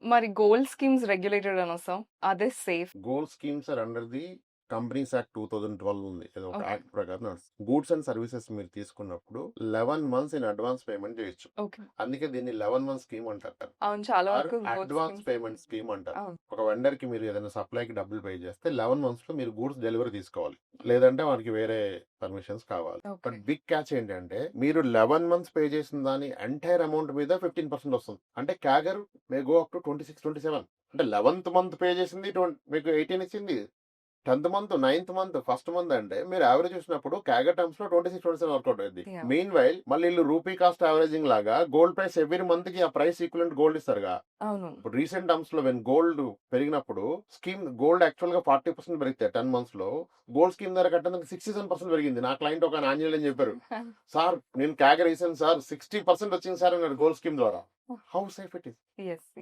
మరి gold schemes regulated అనొచ్చా? అదే safe. Gold schemes are under the companies act 2012 ఉంది. ఇది ఒక ఓకే. యాక్ట్ ప్రకారం నడుస్తుంది. గూడ్స్ అండ్ సర్వీసెస్ మీరు తీసుకున్నప్పుడు 11 మంత్స్ ఇన్ అడ్వాన్స్ పేమెంట్ చేయొచ్చు. ఓకే. అందుకే దీన్ని 11 మంత్స్ స్కీమ్ అంటారు. అవును. చాలా ఆర్ వరకు gold advance schemes payment scheme అంటారు. అవును. ఒక వెండర్ కి మీరు ఏదైనా సప్లైకి డబ్బులు పే చేస్తే 11 మంత్స్ లో మీరు గూడ్స్ డెలివరీ తీసుకోవాలి. లేదంటే వానికి వేరే పర్మిషన్స్ కావాలి. ఓకే. బట్ బిగ్ క్యాచ్ ఏంటంటే మీరు 11 మంత్స్ పే చేసిన దాని ఎంటైర్ అమౌంట్ మీద 15% వస్తుంది. అంటే క్యాగర్ మే గో అప్ టు 26, 27. అంటే 11th మంత్ పే చేసింది మీకు 18 ఇచ్చింది. 10th month, 9th month, first month అంటే మీరు యావరేజ్ చూసినప్పుడు క్యాగర్ టర్మ్స్ లో 26, 27 వర్కౌట్ అయింది. Yeah. మెయిన్ వైల్ మళ్ళీ వీళ్ళు రూపీ కాస్ట్ యావరేజింగ్ లాగా గోల్డ్ ప్రైస్ ఎవ్రీ మంత్ కి ఆ ప్రైస్ ఈక్వలెంట్ గోల్డ్ ఇస్తారుగా. అవును. ఇప్పుడు రీసెంట్ టర్మ్స్ లో వెన్ గోల్డ్ పెరిగినప్పుడు స్కీమ్ గోల్డ్ యాక్చువల్ గా 40% పెరిగితే 10 మంత్స్ లో గోల్డ్ స్కీమ్ ధర కట్టడానికి 67% పెరిగింది. నా క్లయింట్ ఒక ఆన్యువల్ అని చెప్పారు, సార్ నేను క్యాగర్ వేసాను సార్ 60% వచ్చింది సార్ అన్నారు గోల్డ్ స్కీమ్ ద్వారా. How safe it is? Yes.